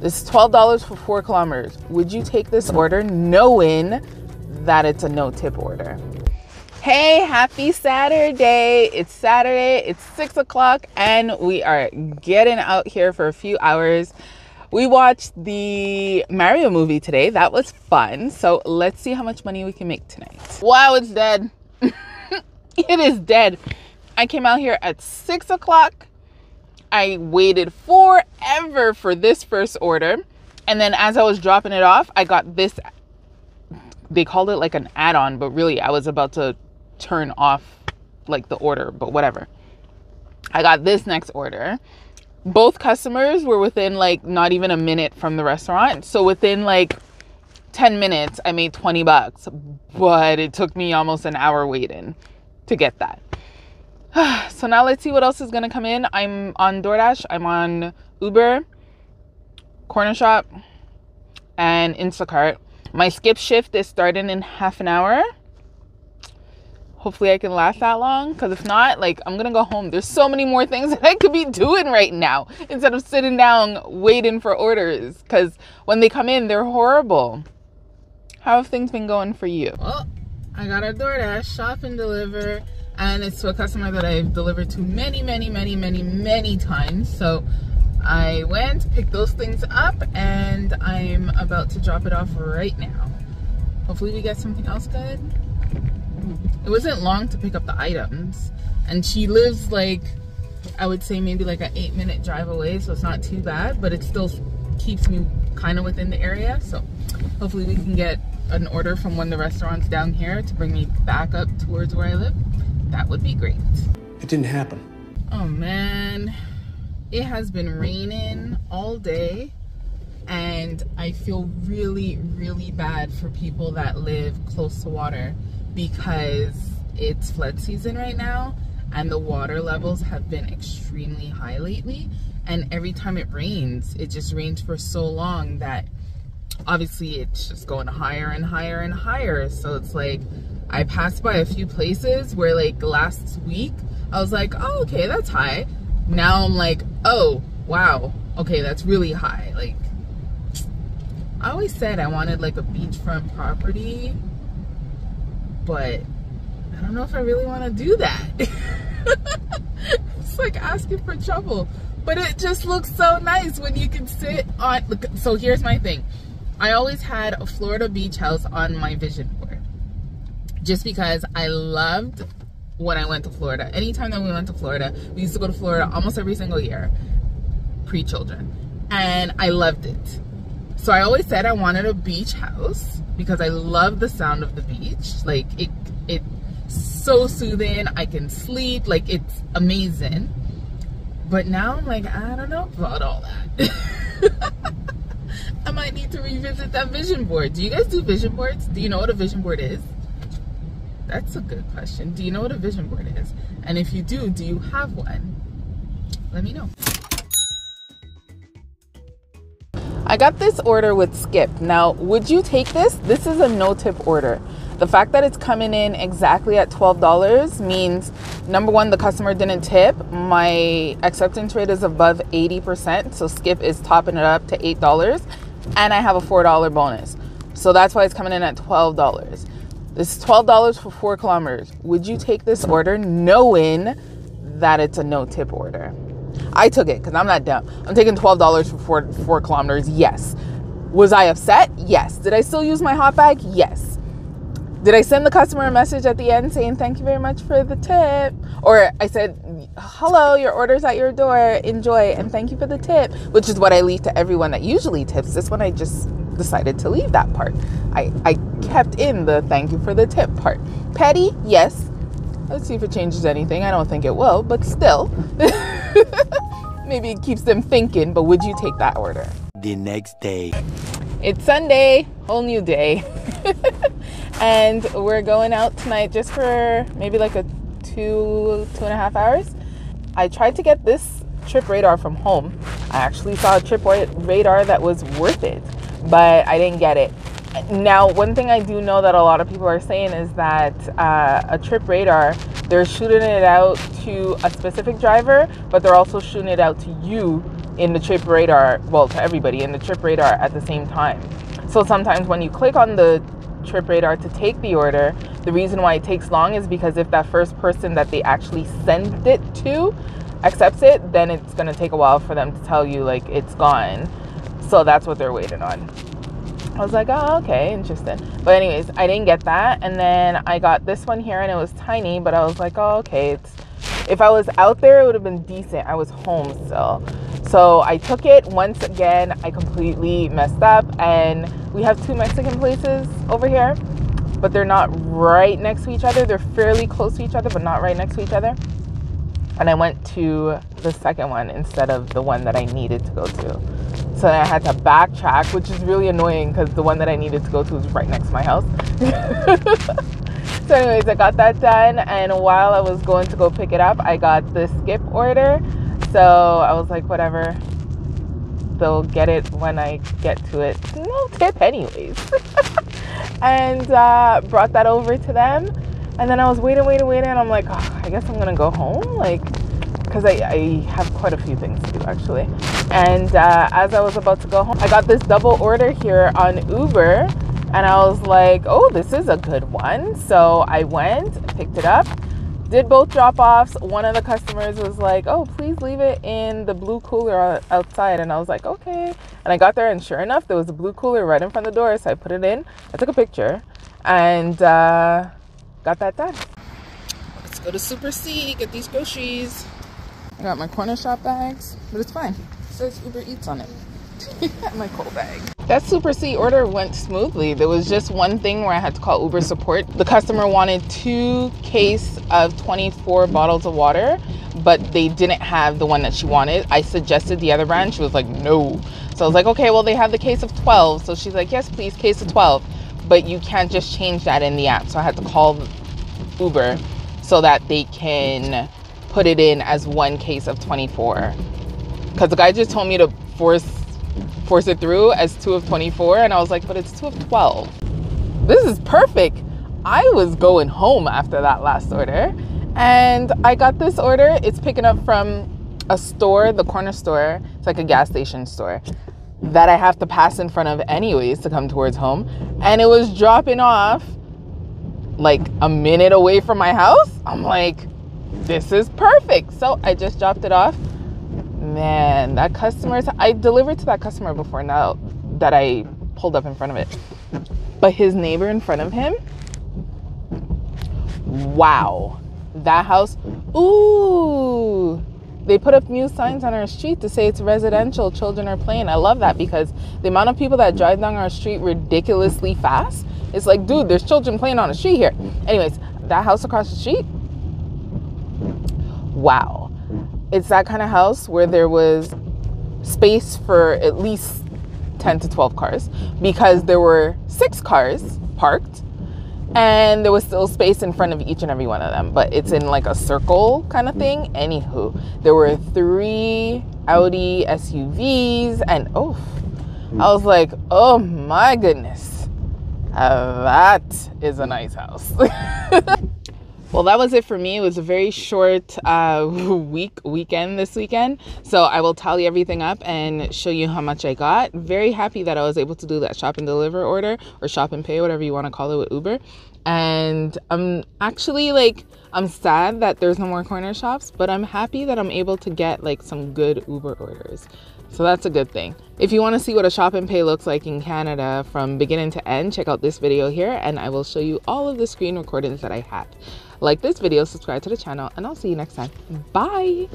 This is $12 for 4 kilometers. Would you take this order knowing that it's a no-tip order? Hey, happy Saturday. It's Saturday, it's 6 o'clock, and we are getting out here for a few hours. We watched the Mario movie today. That was fun. So let's see how much money we can make tonight. Wow, it's dead. It is dead. I came out here at 6 o'clock. I waited forever for this first order. And then as I was dropping it off, I got this. They called it like an add-on, but really I was about to turn off like the order, but whatever. I got this next order. Both customers were within like not even a minute from the restaurant. So within like 10 minutes, I made 20 bucks, but it took me almost an hour waiting to get that. So now let's see what else is going to come in. I'm on DoorDash. I'm on Uber, Cornershop, and Instacart. My skip shift is starting in half an hour. Hopefully I can last that long, because if not, like, I'm going to go home. There's so many more things that I could be doing right now instead of sitting down waiting for orders, because when they come in, they're horrible. How have things been going for you? Well, I got a DoorDash shop and deliver. And it's to a customer that I've delivered to many times. So I went, picked those things up, and I'm about to drop it off right now. Hopefully we get something else good. It wasn't long to pick up the items. And she lives like, I would say maybe like an 8-minute drive away. So it's not too bad, but it still keeps me kind of within the area. So hopefully we can get an order from one of the restaurants down here to bring me back up towards where I live. That would be great. It didn't happen. Oh man, it has been raining all day, and I feel really bad for people that live close to water, because it's flood season right now and the water levels have been extremely high lately, and every time it rains, it just rains for so long that obviously it's just going higher and higher and higher. So it's like, I passed by a few places where like last week I was like, oh, okay, that's high. Now I'm like, oh, wow, okay, that's really high. Like, I always said I wanted like a beachfront property, but I don't know if I really want to do that. It's like asking for trouble, but it just looks so nice when you can sit on. So here's my thing. I always had a Florida beach house on my vision board, just because I loved when I went to Florida. Anytime that we went to Florida, we used to go to Florida almost every single year, pre-children, and I loved it. So I always said I wanted a beach house because I love the sound of the beach. Like, it's so soothing. I can sleep, like, it's amazing. But now I'm like, I don't know about all that. I might need to revisit that vision board. Do you guys do vision boards? Do you know what a vision board is? That's a good question. Do you know what a vision board is? And if you do you have one? Let me know. I got this order with Skip. Now, would you take this? This is a no-tip order. The fact that it's coming in exactly at $12 means, number one, the customer didn't tip. My acceptance rate is above 80%, so Skip is topping it up to $8. And I have a $4 bonus. So that's why it's coming in at $12. This is $12 for 4 kilometers. Would you take this order knowing that it's a no-tip order? I took it because I'm not dumb. I'm taking $12 for 4 kilometers. Yes. Was I upset? Yes. Did I still use my hot bag? Yes. Did I send the customer a message at the end saying thank you very much for the tip? Or I said, hello, your order's at your door. Enjoy and thank you for the tip, which is what I leave to everyone that usually tips. This one I just decided to leave that part. I kept in the thank you for the tip part. Petty? Yes. Let's see if it changes anything. I don't think it will, but still. Maybe it keeps them thinking, but would you take that order? The next day. It's Sunday, whole new day. And we're going out tonight just for maybe like a 2.5 hours. I tried to get this trip radar from home. I actually saw a trip radar that was worth it, but I didn't get it. Now, one thing I do know that a lot of people are saying is that a trip radar, they're shooting it out to a specific driver, but they're also shooting it out to you in the trip radar, well, to everybody in the trip radar at the same time. So sometimes when you click on the trip radar to take the order, the reason why it takes long is because if that first person that they actually send it to accepts it, then it's going to take a while for them to tell you like it's gone. So that's what they're waiting on. I was like, oh, okay, interesting. But anyways, I didn't get that. And then I got this one here, and it was tiny, but I was like, oh, okay. If I was out there, it would have been decent. I was home still. So I took it. Once again, I completely messed up. And we have 2 Mexican places over here, but they're not right next to each other. They're fairly close to each other, but not right next to each other. And I went to the second one instead of the one that I needed to go to. So I had to backtrack, which is really annoying because the one that I needed to go to was right next to my house. So anyways, I got that done. And while I was going to go pick it up, I got the Skip order. So I was like, whatever. They'll get it when I get to it. No tip anyways. And brought that over to them. And then I was waiting. And I'm like, oh, I guess I'm going to go home. Like, because I have quite a few things to do actually. And as I was about to go home, I got this double order here on Uber, and I was like, oh, this is a good one. So I went, picked it up, did both drop-offs. One of the customers was like, oh, please leave it in the blue cooler outside. And I was like, okay. And I got there, and sure enough, there was a blue cooler right in front of the door. So I put it in, I took a picture, and got that done. Let's go to Super C, get these groceries. I got my Cornershop bags, but it's fine. It says Uber Eats on it. My cold bag. That Super C order went smoothly. There was just one thing where I had to call Uber support. The customer wanted 2 cases of 24 bottles of water, but they didn't have the one that she wanted. I suggested the other brand. She was like, no. So I was like, okay, well, they have the case of 12. So she's like, yes, please, case of 12. But you can't just change that in the app. So I had to call Uber so that they can put it in as 1 case of 24, because the guy just told me to force it through as 2 of 24, and I was like, but it's 2 of 12. This is perfect. I was going home after that last order, and I got this order. It's picking up from a store, the corner store. It's like a gas station store that I have to pass in front of anyways to come towards home, and it was dropping off like a minute away from my house. I'm like, this is perfect. So I just dropped it off. Man, that customer, I delivered to that customer before now that I pulled up in front of it. But his neighbor in front of him, wow, that house, ooh, they put up new signs on our street to say it's residential, children are playing. I love that, because the amount of people that drive down our street ridiculously fast, it's like, dude, there's children playing on the street here. Anyways, that house across the street, wow. It's that kind of house where there was space for at least 10 to 12 cars, because there were 6 cars parked and there was still space in front of each and every one of them, but it's in like a circle kind of thing. Anywho, there were 3 Audi SUVs, and oh, I was like, oh my goodness, that is a nice house. Well, that was it for me. It was a very short weekend this weekend. So I will tally everything up and show you how much I got. Very happy that I was able to do that shop and deliver order, or shop and pay, whatever you want to call it, with Uber. And I'm actually like, I'm sad that there's no more corner shops, but I'm happy that I'm able to get like some good Uber orders. So that's a good thing. If you want to see what a shop and pay looks like in Canada from beginning to end, check out this video here, and I will show you all of the screen recordings that I had. Like this video, subscribe to the channel, and I'll see you next time. Bye.